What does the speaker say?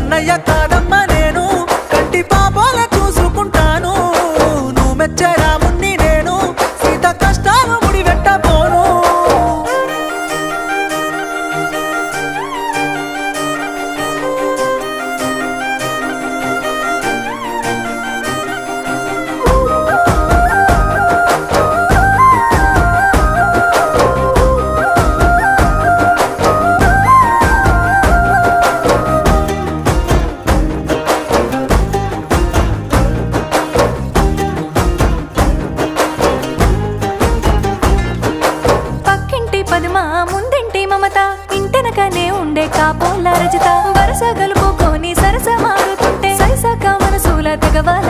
కన్నయ్య కాదమ్మ నేను కంటి పాపాల చూసుకుంటాను నువ్వు మెచ్చే రాముణ్ణి నేను సీత కష్టాలు ముడివెట్టబోను ముందింటి మమత ఇంటెనకనే ఉండే కాపోల రజిత వరస గలుపుకొని సరస మారుతుంటే సరిసక మనసుల తెగవాల